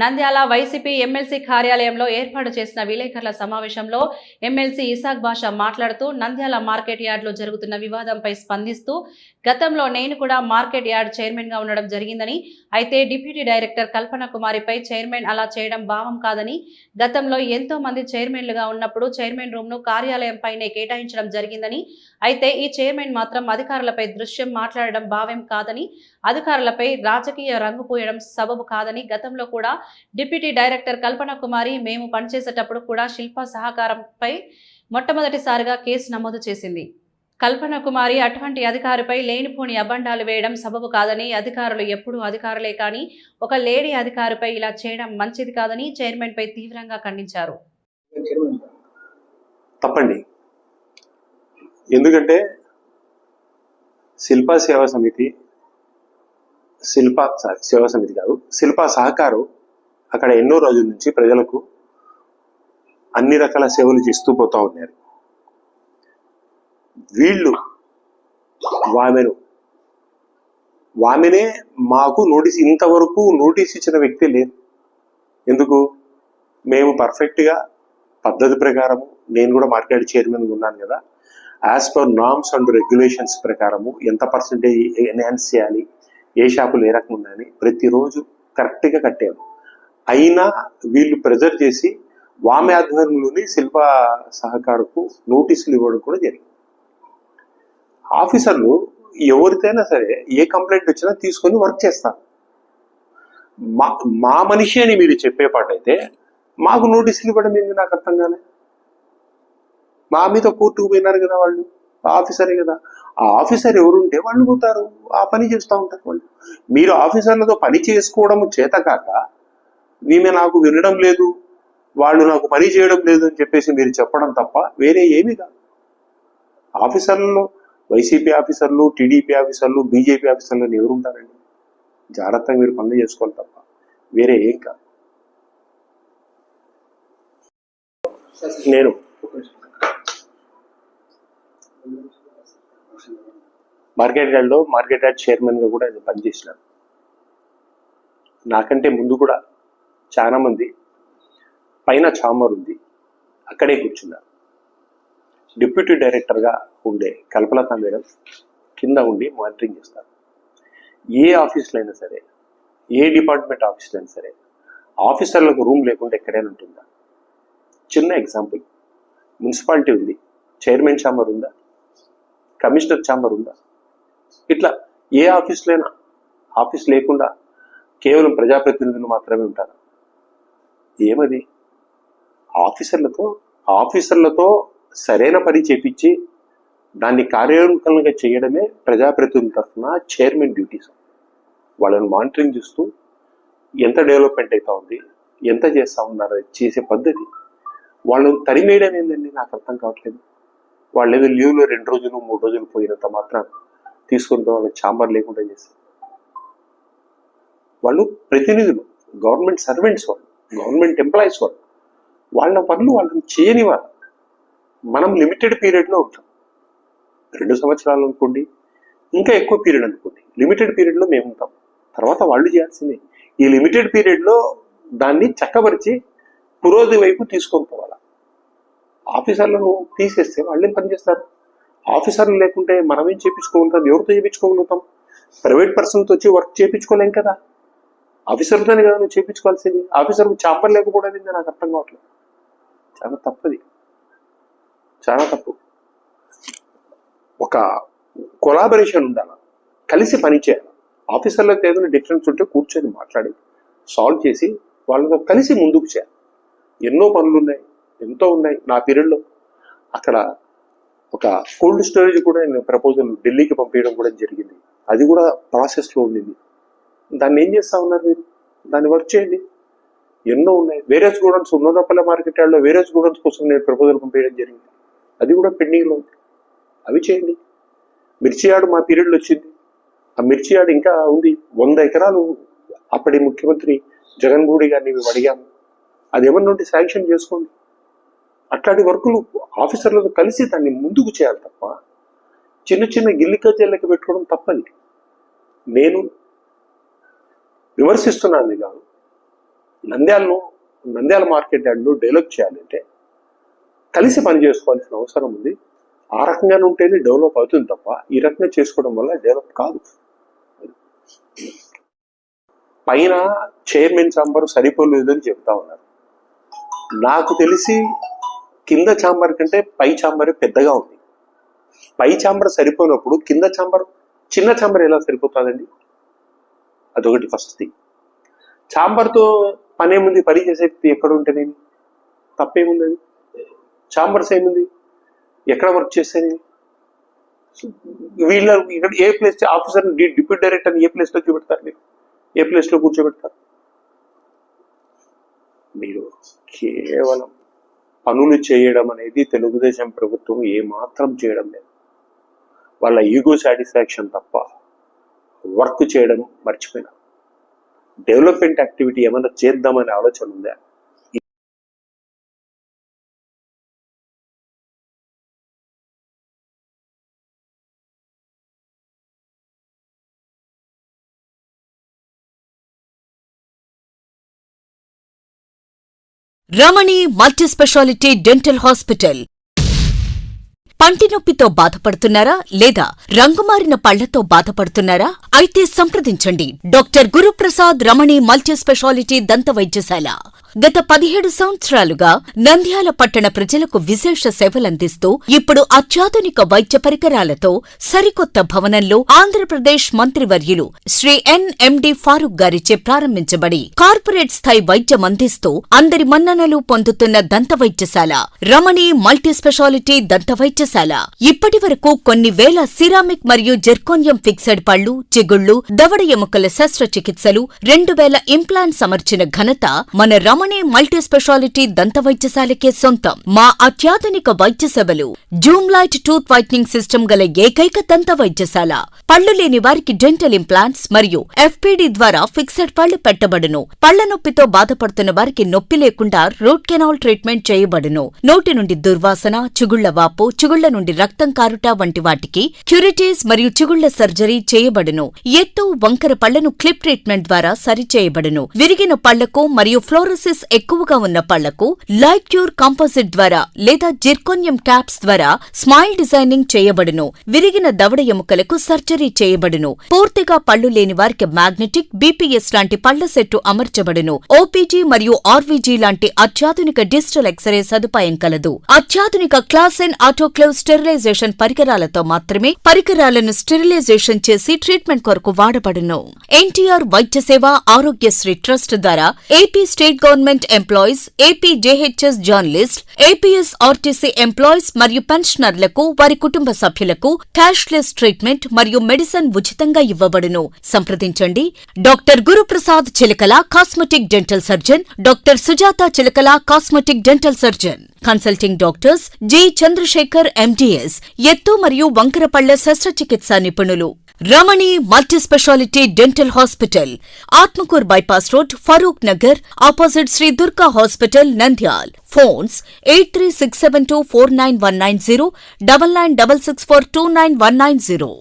Nandyal YCP MLC కార్యాలయంలో ఏర్పాటు చేసిన విలేకరుల సమావేశంలో ఎమ్మెల్సీ ఇసాక్ బాషా మాట్లాడుతూ నంద్యాల మార్కెట్ యార్డ్లో జరుగుతున్న వివాదంపై స్పందిస్తూ గతంలో నేను కూడా మార్కెట్ యార్డ్ చైర్మన్ గా ఉండడం జరిగిందని, అయితే డిప్యూటీ డైరెక్టర్ కల్పన కుమారిపై చైర్మన్ అలా చేయడం భావం కాదని, గతంలో ఎంతో మంది చైర్మన్లుగా ఉన్నప్పుడు చైర్మన్ రూమ్ ను కార్యాలయం పైనే కేటాయించడం జరిగిందని, అయితే ఈ చైర్మన్ మాత్రం అధికారులపై దృశ్యం మాట్లాడడం భావ్యం కాదని, అధికారులపై రాజకీయ రంగు పూయడం సబబు కాదని, గతంలో కూడా డిప్యూటీ డైరెక్టర్ కల్పన కుమారి మేము పనిచేసేటప్పుడు కూడా శిల్ప సహకారంపై మొట్టమొదటిసారిగా కేసు నమోదు చేసింది. కల్పన కుమారి అటువంటి అధికారిపై లేనిపోని అబండాలు వేయడం సబబు కాదని, అధికారులు ఎప్పుడూ అధికారులే కానీ ఒక లేడీ అధికారిపై ఇలా చేయడం మంచిది కాదని చైర్మన్ పై తీవ్రంగా ఖండించారు. తప్పండి. ఎందుకంటే శిల్పా సేవా సమితి కాదు, శిల్పా సహకారం అక్కడ ఎన్నో రోజుల నుంచి ప్రజలకు అన్ని రకాల సేవలు చేస్తూ పోతా ఉన్నారు. వీళ్ళు వామెనే మాకు ఇంతవరకు నోటీస్ ఇచ్చిన వ్యక్తి లేదు. ఎందుకు? మేము పర్ఫెక్ట్గా పద్ధతి ప్రకారము, నేను కూడా మార్కెట్ చైర్మన్ ఉన్నాను కదా, as per norms and regulations ప్రకారము ఎంత పర్సెంటేజ్ ఎన్హాన్స్ చేయాలి, ఏ షాపులు ఏ రకం ఉన్నాయని ప్రతిరోజు కరెక్ట్గా కట్టాము. అయినా వీళ్ళు ప్రెజర్ చేసి వామె ఆధ్వర్యంలోని శిల్ప సహకారకు నోటీసులు ఇవ్వడం కూడా జరిగింది. ఆఫీసర్లు ఎవరికైనా సరే ఏ కంప్లైంట్ వచ్చినా తీసుకొని వర్క్ చేస్తారు. మా మనిషి అని మీరు చెప్పే పాటైతే మాకు నోటీసులు ఇవ్వడం ఏంది నాకు అర్థం కాలే. మా మీద కోర్టుకు పోయినారు కదా వాళ్ళు, ఆఫీసరే కదా. ఆ ఆఫీసర్ ఎవరుంటే వాళ్ళు పోతారు, ఆ పని చేస్తూ ఉంటారు వాళ్ళు. మీరు ఆఫీసర్లతో పని చేసుకోవడం చేత కాక ఈమె నాకు వినడం లేదు, వాళ్ళు నాకు పని చేయడం లేదు అని చెప్పేసి మీరు చెప్పడం తప్ప వేరే ఏమీ కాదు. ఆఫీసర్లలో వైసీపీ ఆఫీసర్లు, టీడీపీ ఆఫీసర్లు, బీజేపీ ఆఫీసర్లు ఎవరుంటారండి? జాగ్రత్తగా మీరు పనులు చేసుకోవాలి తప్ప వేరే ఏం కాదు. నేను మార్కెట్ యార్డ్ చైర్మన్గా కూడా పనిచేసినాను. నాకంటే ముందు కూడా చాలా మంది పైన ఛాంబర్ ఉంది, అక్కడే కూర్చున్నారు. డిప్యూటీ డైరెక్టర్గా ఉండే కల్పలత మేడం కింద ఉండి మానిటరింగ్ చేస్తారు. ఏ ఆఫీసులో అయినా సరే, ఏ డిపార్ట్మెంట్ ఆఫీసులో అయినా సరే ఆఫీసర్లకు రూమ్ లేకుండా ఎక్కడైనా ఉంటుందా? చిన్న ఎగ్జాంపుల్, మున్సిపాలిటీ ఉంది, చైర్మన్ ఛాంబర్ ఉందా? కమిషనర్ ఛాంబర్ ఉందా? ఇట్లా ఏ ఆఫీసులో అయినా ఆఫీస్ లేకుండా కేవలం ప్రజాప్రతినిధులు మాత్రమే ఉంటారు. ఏమది? ఆఫీసర్లతో సరైన పని చేపించి దాన్ని కార్యోన్ముఖంగా చేయడమే ప్రజాప్రతినిధుల తరఫున చైర్మన్ డ్యూటీస్. వాళ్ళని మానిటరింగ్ చేస్తూ ఎంత డెవలప్మెంట్ అవుతా ఉంది, ఎంత చేస్తూ ఉన్నారు చేసే పద్ధతి. వాళ్ళని తరిమేయడం ఏందండి నాకు అర్థం కావట్లేదు. వాళ్ళు ఏదో లీవ్లో 2 రోజులు 3 రోజులు పోయినంత మాత్రం తీసుకొని వాళ్ళకి ఛాంబర్ లేకుండా చేస్తారు. వాళ్ళు ప్రతినిధులు, గవర్నమెంట్ సర్వెంట్స్, వాళ్ళు గవర్నమెంట్ ఎంప్లాయీస్, వాళ్ళ పనులు వాళ్ళని చేయనివారు. మనం లిమిటెడ్ పీరియడ్లో ఉంటాం, 2 సంవత్సరాలు అనుకోండి, ఇంకా ఎక్కువ పీరియడ్ అనుకోండి, లిమిటెడ్ పీరియడ్లో మేము ఉంటాం. తర్వాత వాళ్ళు చేయాల్సిందే. ఈ లిమిటెడ్ పీరియడ్లో దాన్ని చక్కబరిచి పురోగతి వైపు తీసుకొని పోవాలి. ఆఫీసర్లను తీసేస్తే వాళ్ళేం పనిచేస్తారు? ఆఫీసర్లు లేకుంటే మనమేం చేయించుకోగలుగుతాం? ఎవరితో చేయించుకోగలుగుతాం? ప్రైవేట్ పర్సన్తో వచ్చి వర్క్ చేయించుకోలేం కదా. ఆఫీసర్తోనే కదా నువ్వు చేయించుకోవాల్సింది. ఆఫీసర్కు ఛాంబర్ లేకపోవడం నాకు అర్థం కావట్లేదు. చాలా తప్పది, చాలా తప్పు. ఒక కొలాబరేషన్ ఉండాలి, కలిసి పని చేయాలి. ఆఫీసర్లకు ఏదైనా డిఫరెన్స్ ఉంటే కూర్చొని మాట్లాడి సాల్వ్ చేసి వాళ్ళతో కలిసి ముందుకు చేయాలి. ఎన్నో పనులు ఉన్నాయి, ఎంతో ఉన్నాయి. నా పీరియడ్లో అక్కడ ఒక కోల్డ్ స్టోరేజ్ కూడా నేను ప్రపోజల్ ఢిల్లీకి పంపించడం కూడా జరిగింది. అది కూడా ప్రాసెస్లో ఉండింది. దాన్ని ఏం చేస్తా ఉన్నారు మీరు? దాన్ని వర్క్ చేయండి. ఎన్నో ఉన్నాయి. వేరియస్ గోడౌన్స్, ఉన్నదపల్లి మార్కెట్ యార్డ్లో వేరియస్ గోడౌన్స్ కోసం నేను ప్రపోజల్ పంపించడం జరిగింది. అది కూడా పెండింగ్లో ఉంది. అవి చేయండి. మిర్చి యార్డ్ మా పీరియడ్లో వచ్చింది. ఆ మిర్చి యార్డ్ ఇంకా ఉంది. 100 ఎకరాలు అప్పటి ముఖ్యమంత్రి జగన్మోహన్ రెడ్డి గారిని మేము అడిగాము. అది ఏమన్నా ఉంటే శాంక్షన్ చేసుకోండి. అట్లాంటి వర్కులు ఆఫీసర్లతో కలిసి దాన్ని ముందుకు చేయాలి తప్ప చిన్న చిన్న గిల్లికజల్లకి పెట్టుకోవడం తప్పది. నేను విమర్శిస్తున్నాను కాదు, నంద్యాల మార్కెట్ యార్డ్ను డెవలప్ చేయాలంటే కలిసి పని చేసుకోవాల్సిన అవసరం ఉంది. ఆ రకంగానే ఉంటేనే డెవలప్ అవుతుంది తప్ప ఈ రకంగా చేసుకోవడం వల్ల డెవలప్ కాదు. పైన చైర్మన్ ఛాంబర్ సరిపోలేదని చెప్తా ఉన్నారు. నాకు తెలిసి కింద ఛాంబర్ కంటే పై ఛాంబరే పెద్దగా ఉంది. పై ఛాంబర్ సరిపోయినప్పుడు కింద ఛాంబర్, చిన్న ఛాంబర్ ఎలా సరిపోతుందండి? అదొకటి ఫస్ట్ థింగ్. ఛాంబర్తో పనేముంది, పని చేసే ఎక్కడ ఉంటేనేమి, తప్పేముంది? అది ఛాంబర్స్ ఏముంది, ఎక్కడ వర్క్ చేసేది? వీళ్ళ ఇక్కడ ఏ ప్లేస్ ఆఫీసర్ డిప్యూటీ డైరెక్టర్ ఏ ప్లేస్లో చూపెడతారు? మీరు ఏ ప్లేస్లో కూర్చోబెడతారు? మీరు కేవలం పనులు చేయడం అనేది తెలుగుదేశం ప్రభుత్వం ఏమాత్రం చేయడం లేదు. వాళ్ళ ఈగో సాటిస్ఫాక్షన్ తప్ప వర్క్ చేయడం మర్చిపోయినా. డెవలప్మెంట్ యాక్టివిటీ ఏమైనా చేద్దామనే ఆలోచన ఉందా? రమణి మల్టీ స్పెషాలిటీ డెంటల్ హాస్పిటల్. పంటి నొప్పితో బాధపడుతున్నారా లేదా రంగుమారిన పళ్లతో బాధపడుతున్నారా? అయితే సంప్రదించండి డాక్టర్ గురుప్రసాద్ రమణి మల్టీ స్పెషాలిటీ దంత వైద్యశాల. గత 17 సంవత్సరాలుగా నంద్యాల పట్టణ ప్రజలకు విశేష సేవలందిస్తూ ఇప్పుడు అత్యాధునిక వైద్య పరికరాలతో సరికొత్త భవనంలో ఆంధ్రప్రదేశ్ మంత్రివర్యులు శ్రీ ఎన్ఎండి ఫారూక్ గారిచే ప్రారంభించబడి కార్పొరేట్ స్థాయి వైద్యం అందిస్తూ అందరి మన్ననలు పొందుతున్న దంత వైద్యశాల రమణి మల్టీ స్పెషాలిటీ దంత వైద్యశాల. ఇప్పటి వరకు కొన్ని వేల సిరామిక్ మరియు జెర్కోనియం ఫిక్సెడ్ పళ్లు, చిగుళ్లు, దవడ ఎముకల శస్త్రచికిత్సలు, 2000 ఇంప్లాంట్స్ అమర్చిన ఘనత మన రమణి మల్టీ స్పెషాలిటీ దంత వైద్యశాలకే సొంతం. మా అత్యాధునిక వైద్య సేవలు Zoom light tooth whitening system గల ఏకైక దంత వైద్యశాల. పళ్లు లేని వారికి డెంటల్ ఇంప్లాంట్స్ మరియు ఎఫ్పిడి ద్వారా ఫిక్సెడ్ పళ్లు పెట్టబడును. పళ్ల నొప్పితో బాధపడుతున్న వారికి నొప్పి లేకుండా రూట్ కెనాల్ ట్రీట్మెంట్ చేయబడును. నోటి నుండి దుర్వాసన, చిగుళ్ల వాపు, చిగుళ్ల నుండి రక్తం కారుట వంటి వాటికి క్యూరిటీస్ మరియు చిగుళ్ల సర్జరీ చేయబడును. ఎత్తు, వంకర పళ్లను క్లిప్ ట్రీట్మెంట్ ద్వారా సరిచేయబడును. విరిగిన పళ్లకు మరియు ఫ్లోరోసిస్ ఎక్కువగా ఉన్న పళ్లకు లైట్ క్యూర్ కాంపోజిట్ ద్వారా లేదా జిర్కోనియం క్యాప్స్ ద్వారా స్మైల్ డిజైనింగ్ చేయబడును. విరిగిన దవడ ఎముకలకు సర్జరీ చేయబడును. పూర్తిగా పళ్లు లేని వారికి మ్యాగ్నెటిక్, బీపీఎస్ లాంటి పళ్ల సెట్టు అమర్చబడును. ఓపీజీ మరియు ఆర్వీజీ లాంటి అత్యాధునిక డిజిటల్ ఎక్స్రే సదుపాయం కలదు. అత్యాధునిక క్లాస్ అండ్ ఆటోక్లేవ్ స్టెరిలైజేషన్ పరికరాలతో మాత్రమే పరికరాలను స్టెరిలైజేషన్ చేసి ట్రీట్మెంట్ కొరకు వాడబడును. ఎన్టీఆర్ వైద్య సేవ ఆరోగ్యశ్రీ ట్రస్ట్ ద్వారా AP state government employees, AP JHS journalist, APS RTC employees మరియు పెన్షనర్లకు వారి కుటుంబ సభ్యులకు క్యాష్లెస్ ట్రీట్మెంట్ మరియు మెడిసిన్ ఉచితంగా ఇవ్వబడును. సంప్రదించండి doctor Guruprasad Chilakala cosmetic dental surgeon, doctor Sujatha Chilakala cosmetic dental surgeon. Consulting doctors G Chandrasekhar MDS, ఎత్తు మరియు వంకర పళ్ల శస్త్రచికిత్స నిపుణులు. Ramani multi specialty dental hospital, Atmakur bypass road, Farooq Nagar, opposite Shri Durga hospital, Nandyal. Phones 8367249190, 9966429190.